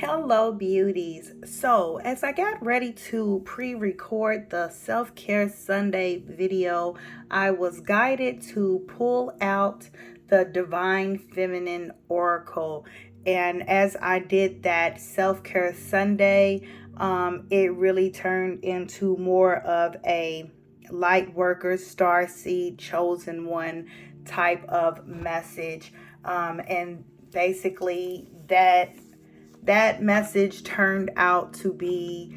Hello, beauties. So, as I got ready to pre record the Self Care Sunday video, I was guided to pull out the Divine Feminine Oracle. And as I did that Self Care Sunday, it really turned into more of a light worker, star seed, chosen one type of message. And basically, that message turned out to be,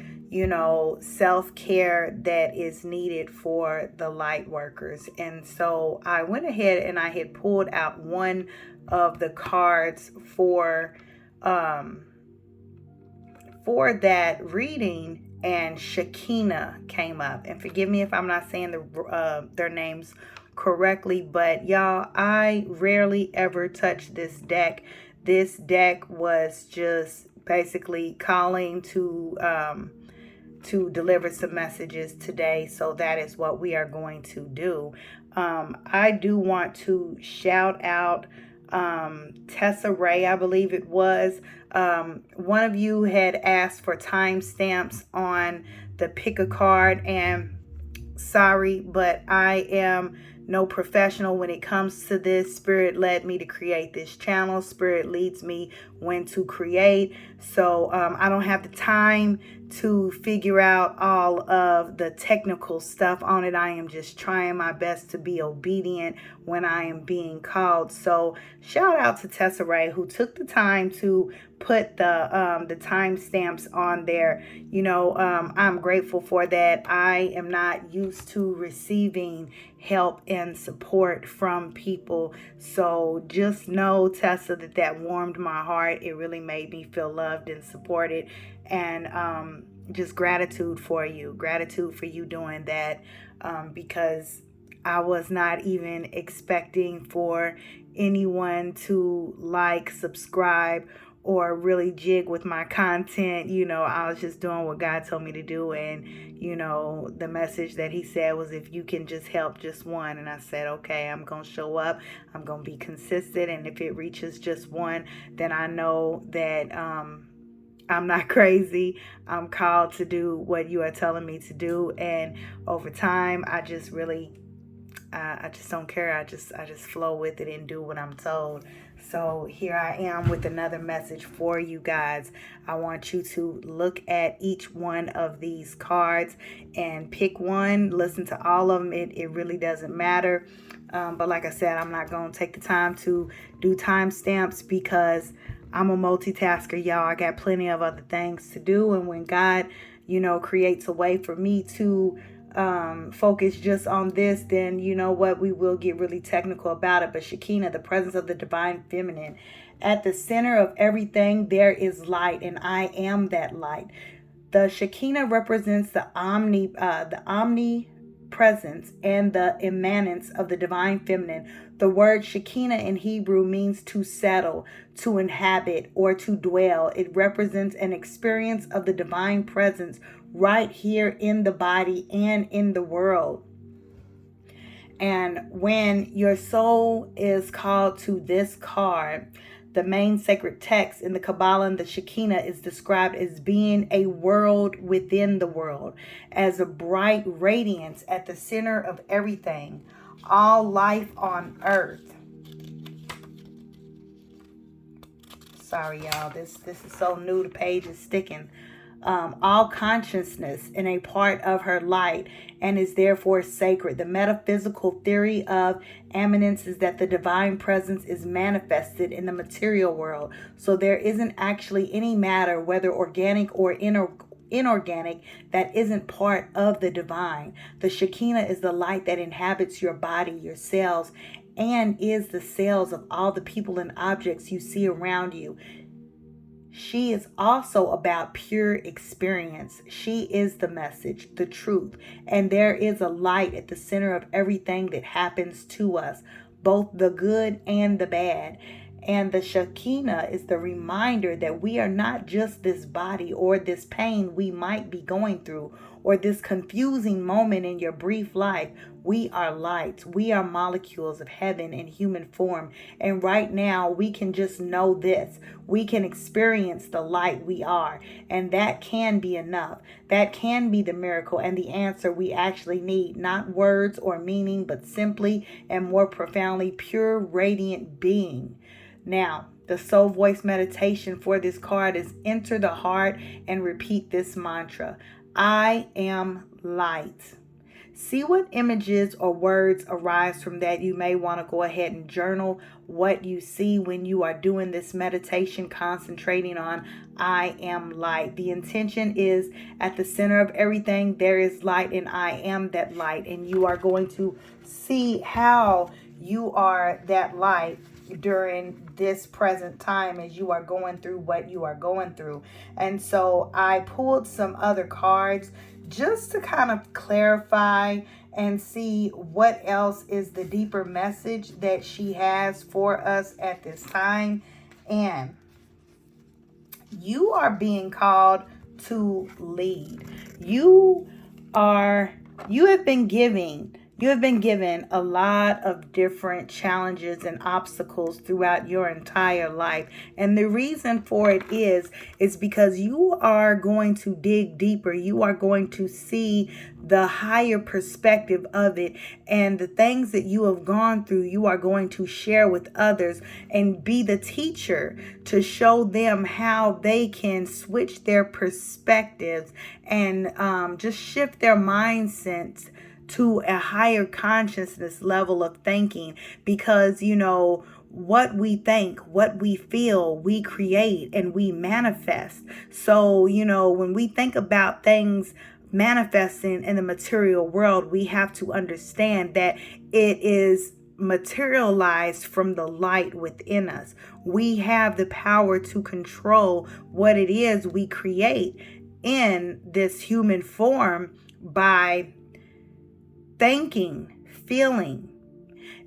self-care that is needed for the light workers. And so I went ahead and I had pulled out one of the cards um for that reading, and Shekinah came up. And forgive me if I'm not saying their names correctly, but y'all, I rarely ever touch this deck. This deck was just basically calling to deliver some messages today. So that is what we are going to do. I do want to shout out Tessa Ray, I believe it was. One of you had asked for timestamps on the pick a card, and sorry, but I am no professional when it comes to this. Spirit led me to create this channel. Spirit leads me when to create. So I don't have the time to figure out all of the technical stuff on it. I am just trying my best to be obedient when I am being called. So shout out to Tessa Ray, who took the time to put the timestamps on there. I'm grateful for that. I am not used to receiving help and support from people. So just know, Tessa, that warmed my heart. It really made me feel loved and supported. And just gratitude for you. Gratitude for you doing that, because I was not even expecting for anyone to like, subscribe, or really jig with my content. I was just doing what God told me to do. And, the message that he said was, if you can just help just one. And I said, okay, I'm going to show up. I'm going to be consistent. And if it reaches just one, then I know that, I'm not crazy. I'm called to do what you are telling me to do. And over time, I just really, I just don't care. I just flow with it and do what I'm told. So here I am with another message for you guys. I want you to look at each one of these cards and pick one. Listen to all of them. It really doesn't matter. But like I said, I'm not going to take the time to do timestamps because I'm a multitasker, y'all. I got plenty of other things to do. And when God, creates a way for me to focus just on this, then you know what, we will get really technical about it. But Shekinah, the presence of the divine feminine, at the center of everything there is light, and I am that light. The Shekinah represents the omnipresence and the immanence of the divine feminine. The word Shekinah in Hebrew means to settle, to inhabit, or to dwell. It represents an experience of the divine presence right here in the body and in the world. And when your soul is called to this card, the main sacred text in the Kabbalah and the Shekinah is described as being a world within the world, as a bright radiance at the center of everything, all life on earth. Sorry, y'all. This is so new. The page is sticking. All consciousness in a part of her light and is therefore sacred. The metaphysical theory of immanence is that the divine presence is manifested in the material world. So there isn't actually any matter, whether organic or inorganic, that isn't part of the divine. The Shekinah is the light that inhabits your body, your cells, and is the cells of all the people and objects you see around you. She is also about pure experience. She is the message, the truth. And there is a light at the center of everything that happens to us, both the good and the bad. And the Shekinah is the reminder that we are not just this body or this pain we might be going through or this confusing moment in your brief life. We are lights. We are molecules of heaven in human form. And right now, we can just know this. We can experience the light we are. And that can be enough. That can be the miracle and the answer we actually need. Not words or meaning, but simply and more profoundly pure, radiant being. Now, the soul voice meditation for this card is enter the heart and repeat this mantra. I am light. See what images or words arise from that. You may want to go ahead and journal what you see when you are doing this meditation, concentrating on I am light. The intention is at the center of everything, there is light, and I am that light. And you are going to see how you are that light during this present time as you are going through what you are going through. And so I pulled some other cards just to kind of clarify and see what else is the deeper message that she has for us at this time. And you are being called to lead. You have been given a lot of different challenges and obstacles throughout your entire life. And the reason for it is because you are going to dig deeper. You are going to see the higher perspective of it, and the things that you have gone through, you are going to share with others and be the teacher to show them how they can switch their perspectives and just shift their mindsets to a higher consciousness level of thinking. Because, what we think, what we feel, we create and we manifest. So, when we think about things manifesting in the material world, we have to understand that it is materialized from the light within us. We have the power to control what it is we create in this human form by thinking, feeling.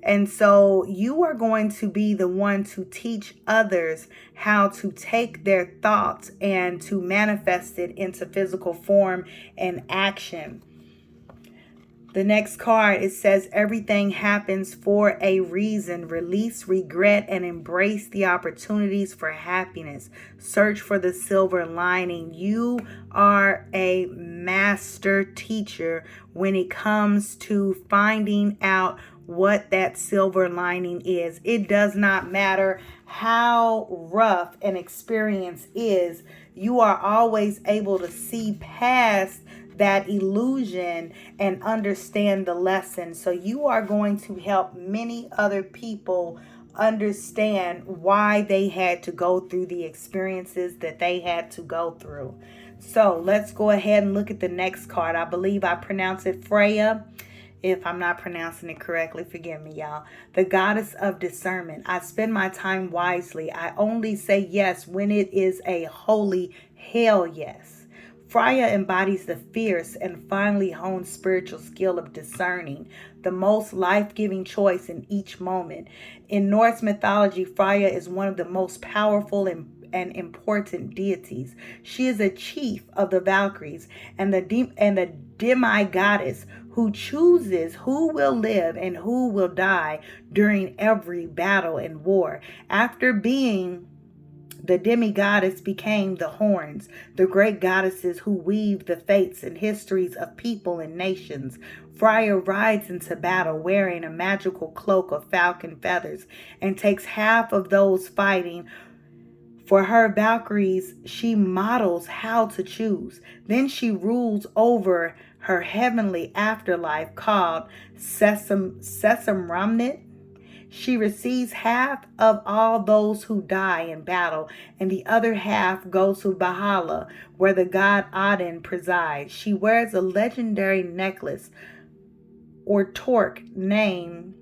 And so you are going to be the one to teach others how to take their thoughts and to manifest it into physical form and action. The next card, it says, everything happens for a reason. Release regret and embrace the opportunities for happiness. Search for the silver lining. You are a master teacher when it comes to finding out what that silver lining is. It does not matter how rough an experience is. You are always able to see past that illusion and understand the lesson. So you are going to help many other people understand why they had to go through the experiences that they had to go through. So let's go ahead and look at the next card. I believe I pronounce it Freya. If I'm not pronouncing it correctly, forgive me, y'all. The goddess of discernment. I spend my time wisely. I only say yes when it is a holy hell yes. Freya embodies the fierce and finely honed spiritual skill of discerning the most life-giving choice in each moment. In Norse mythology, Freya is one of the most powerful and important deities. She is a chief of the Valkyries and the demi-goddess who chooses who will live and who will die during every battle and war. After being the demi-goddess became the horns, the great goddesses who weave the fates and histories of people and nations. Freya rides into battle wearing a magical cloak of falcon feathers and takes half of those fighting. For her Valkyries, she models how to choose. Then she rules over her heavenly afterlife called Sesamramnit. She receives half of all those who die in battle, and the other half goes to Valhalla, where the god Odin presides. She wears a legendary necklace or torque named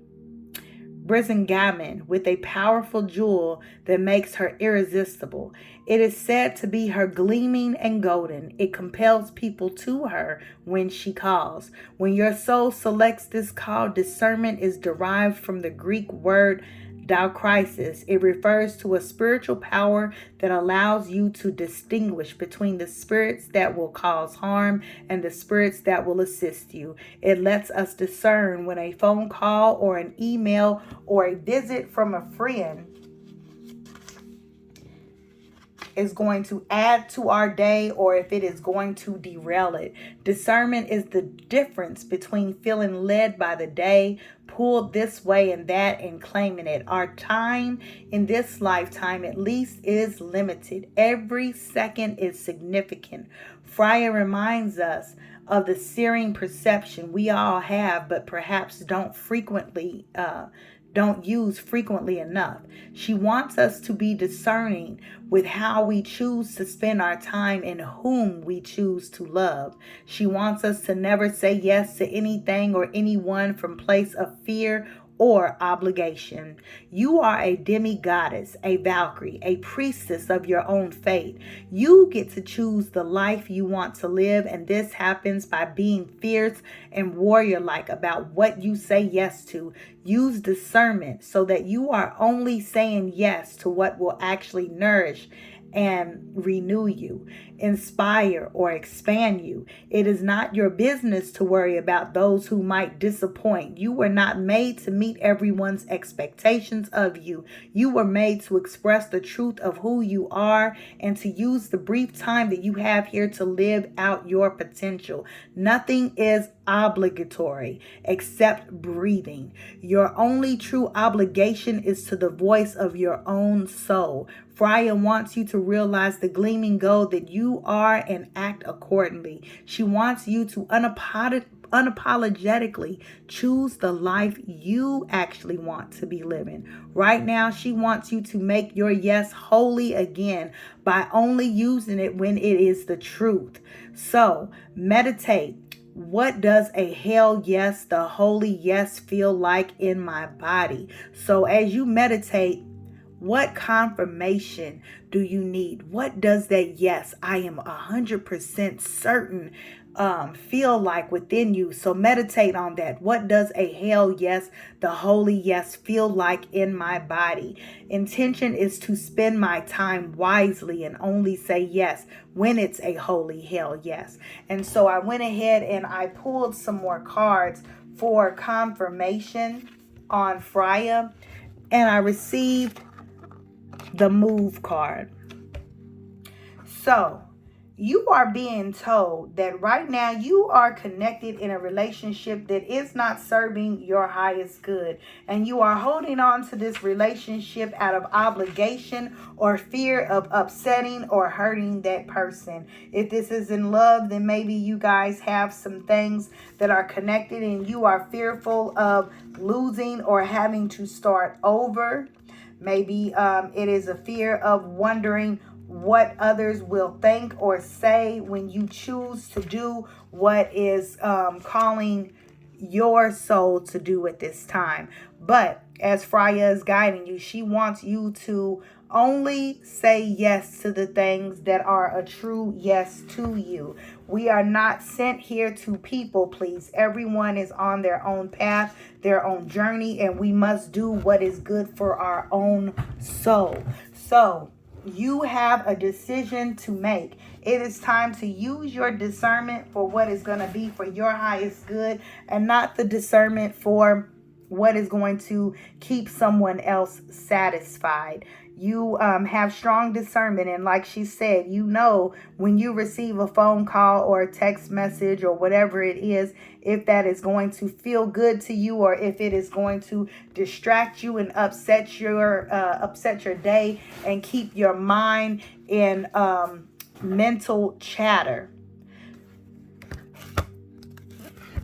Brisingamen with a powerful jewel that makes her irresistible. It is said to be her gleaming and golden. It compels people to her when she calls. When your soul selects this call, discernment is derived from the Greek word Diakrisis. It refers to a spiritual power that allows you to distinguish between the spirits that will cause harm and the spirits that will assist you. It lets us discern when a phone call or an email or a visit from a friend is going to add to our day or if it is going to derail it. Discernment is the difference between feeling led by the day, pulled this way and that, and claiming it. Our time in this lifetime, at least, is limited. Every second is significant. Freya reminds us of the searing perception we all have, but perhaps don't use frequently enough. She wants us to be discerning with how we choose to spend our time and whom we choose to love. She wants us to never say yes to anything or anyone from place of fear or obligation. You are a demigoddess, a Valkyrie, a priestess of your own fate. You get to choose the life you want to live, and this happens by being fierce and warrior-like about what you say yes to. Use discernment so that you are only saying yes to what will actually nourish and renew you, inspire, or expand you. It is not your business to worry about those who might disappoint. You were not made to meet everyone's expectations of you. You were made to express the truth of who you are and to use the brief time that you have here to live out your potential. Nothing is obligatory except breathing. Your only true obligation is to the voice of your own soul. Freya wants you to realize the gleaming gold that you are and act accordingly. She wants you to unapologetically choose the life you actually want to be living. Right now, she wants you to make your yes holy again by only using it when it is the truth. So, meditate. What does a hell yes, the holy yes, feel like in my body? So as you meditate, what confirmation do you need? What does that yes, I am 100% certain feel like within you? So meditate on that. What does a hell yes, the holy yes feel like in my body? Intention is to spend my time wisely and only say yes when it's a holy hell yes. And so I went ahead and I pulled some more cards for confirmation on Freya, and I received the move card. So you are being told that right now you are connected in a relationship that is not serving your highest good. And you are holding on to this relationship out of obligation or fear of upsetting or hurting that person. If this is in love, then maybe you guys have some things that are connected and you are fearful of losing or having to start over. Maybe it is a fear of wondering what others will think or say when you choose to do what is calling your soul to do at this time. But as Freya is guiding you, she wants you to only say yes to the things that are a true yes to you. We are not sent here to people please. Everyone is on their own path, their own journey, and we must do what is good for our own soul. So you have a decision to make. It is time to use your discernment for what is going to be for your highest good and not the discernment for what is going to keep someone else satisfied. You have strong discernment, and like she said, you know when you receive a phone call or a text message or whatever it is, if that is going to feel good to you or if it is going to distract you and upset your day and keep your mind in mental chatter.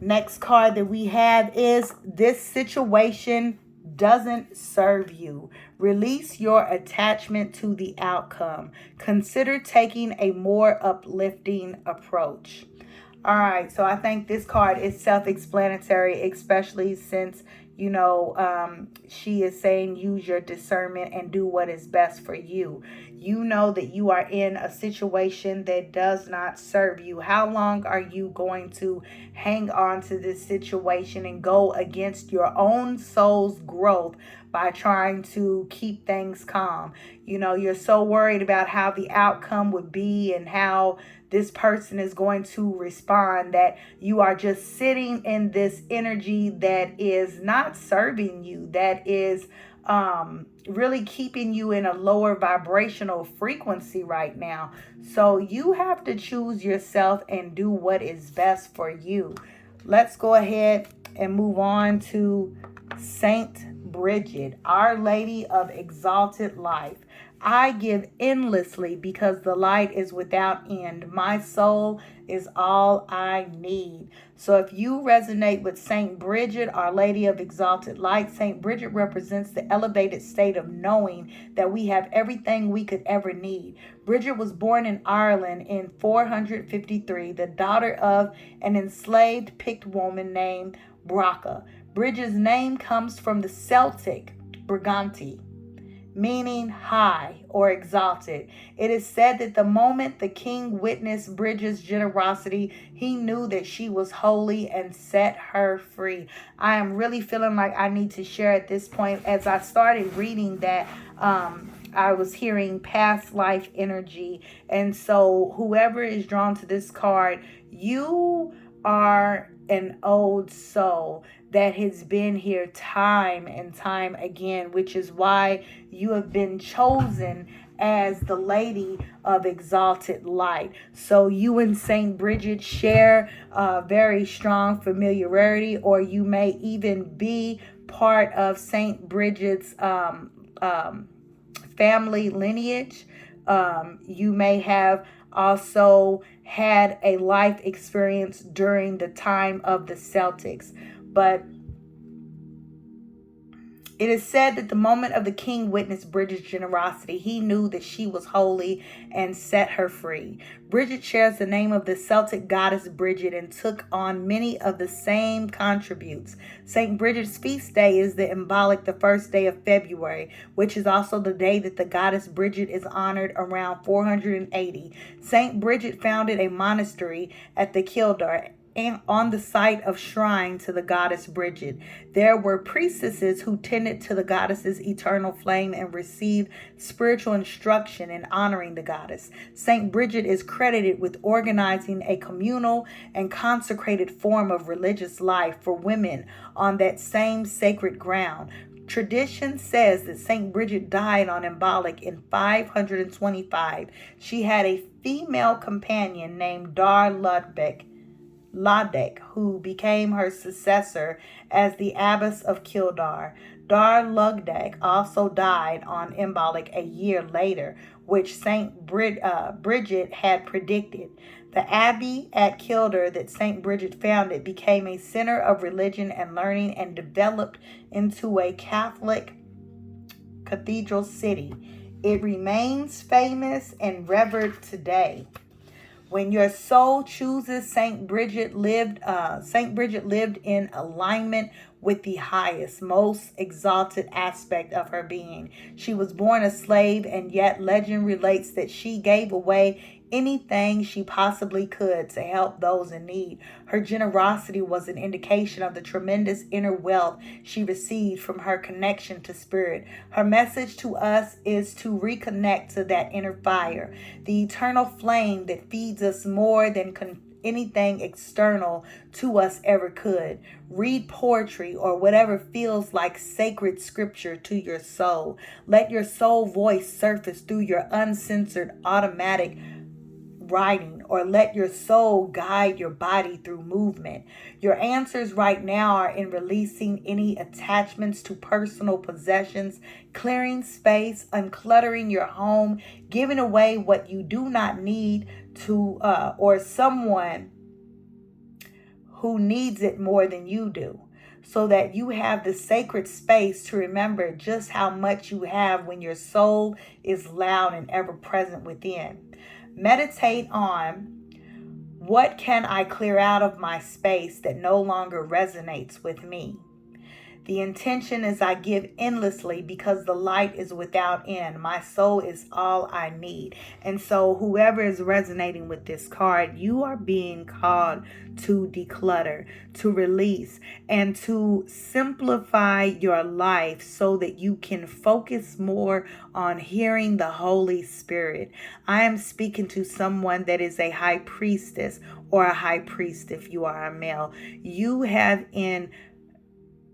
Next card that we have is this situation doesn't serve you. Release your attachment to the outcome. Consider taking a more uplifting approach. All right, so I think this card is self-explanatory, especially since, she is saying use your discernment and do what is best for you. You know that you are in a situation that does not serve you. How long are you going to hang on to this situation and go against your own soul's growth by trying to keep things calm. You know, you're so worried about how the outcome would be and how this person is going to respond that you are just sitting in this energy that is not serving you, that is really keeping you in a lower vibrational frequency right now. So you have to choose yourself and do what is best for you. Let's go ahead and move on to Saint Bridget, Our Lady of Exalted Life. I give endlessly because the light is without end. My soul is all I need. So if you resonate with Saint Bridget, Our Lady of Exalted Light, Saint Bridget represents the elevated state of knowing that we have everything we could ever need. Bridget was born in Ireland in 453, the daughter of an enslaved Pict woman named Braca. Bridget's name comes from the Celtic Briganti, meaning high or exalted. It is said that the moment the king witnessed Bridget's generosity, he knew that she was holy and set her free. I am really feeling like I need to share at this point. As I started reading that, I was hearing past life energy. And so whoever is drawn to this card, you are an old soul that has been here time and time again, which is why you have been chosen as the Lady of Exalted Light. So you and Saint Bridget share very strong familiarity, or you may even be part of Saint Bridget's family lineage. You may have also had a life experience during the time of the Celtics. But it is said that the moment of the king witnessed Bridget's generosity, he knew that she was holy and set her free. Bridget shares the name of the Celtic goddess Bridget and took on many of the same contributes. St. Bridget's feast day is the symbolic the first day of February, which is also the day that the goddess Bridget is honored around 480. St. Bridget founded a monastery at the Kildare and on the site of shrine to the goddess Bridget. There were priestesses who tended to the goddess's eternal flame and received spiritual instruction in honoring the goddess. Saint Bridget is credited with organizing a communal and consecrated form of religious life for women on that same sacred ground. Tradition says that Saint Bridget died on Imbolc in 525. She had a female companion named Dar Lodek, who became her successor as the abbess of Kildare. Dar Lodek also died on Imbolc a year later, which Saint Bridget had predicted. The abbey at Kildare that Saint Bridget founded became a center of religion and learning and developed into a Catholic cathedral city. It remains famous and revered today. When your soul chooses Saint Bridget lived in alignment with the highest, most exalted aspect of her being. She was born a slave, and yet legend relates that she gave away anything she possibly could to help those in need. Her generosity was an indication of the tremendous inner wealth she received from her connection to spirit. Her message to us is to reconnect to that inner fire, the eternal flame that feeds us more than anything external to us ever could. Read poetry or whatever feels like sacred scripture to your soul. Let your soul voice surface through your uncensored automatic writing, or let your soul guide your body through movement. Your answers right now are in releasing any attachments to personal possessions, clearing space, uncluttering your home, giving away what you do not need to or someone who needs it more than you do, so that you have the sacred space to remember just how much you have when your soul is loud and ever present within. Meditate on: what can I clear out of my space that no longer resonates with me? The intention is I give endlessly because the light is without end. My soul is all I need. And so whoever is resonating with this card, you are being called to declutter, to release, and to simplify your life so that you can focus more on hearing the Holy Spirit. I am speaking to someone that is a high priestess or a high priest if you are a male. You have in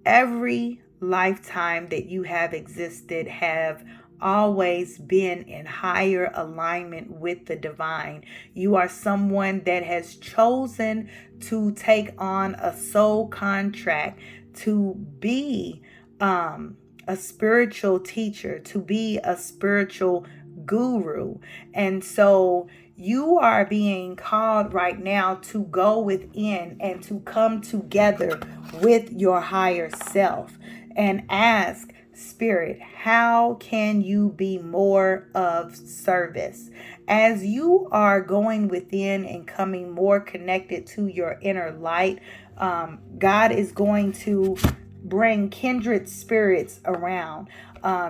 every lifetime that you have existed have always been in higher alignment with the divine. You are someone that has chosen to take on a soul contract to be a spiritual teacher, to be a spiritual guru. And so you are being called right now to go within and to come together with your higher self and ask, Spirit, how can you be more of service? As you are going within and coming more connected to your inner light, God is going to bring kindred spirits around.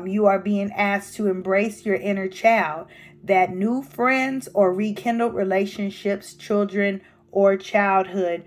You are being asked to embrace your inner child, that new friends or rekindled relationships, children or childhood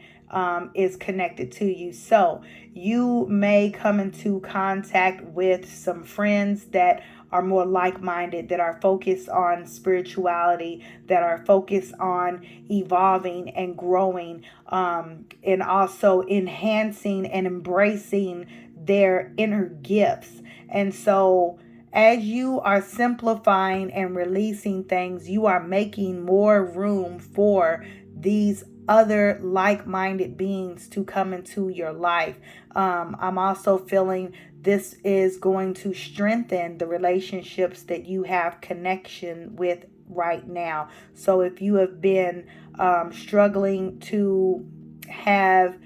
is connected to you. So you may come into contact with some friends that are more like-minded, that are focused on spirituality, that are focused on evolving and growing, and also enhancing and embracing their inner gifts. And so as you are simplifying and releasing things, you are making more room for these other like-minded beings to come into your life. I'm also feeling this is going to strengthen the relationships that you have connection with right now. So if you have been struggling to have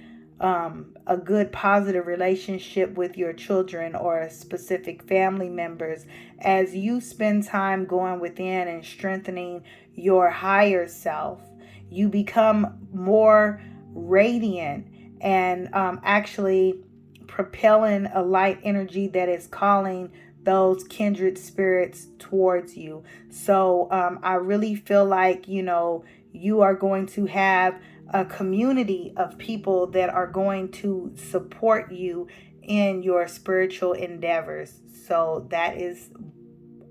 a good positive relationship with your children or specific family members, as you spend time going within and strengthening your higher self, you become more radiant and actually propelling a light energy that is calling those kindred spirits towards you. So I really feel like, you are going to have a community of people that are going to support you in your spiritual endeavors. So that is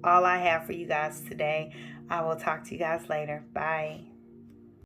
all I have for you guys today. I will talk to you guys later. Bye.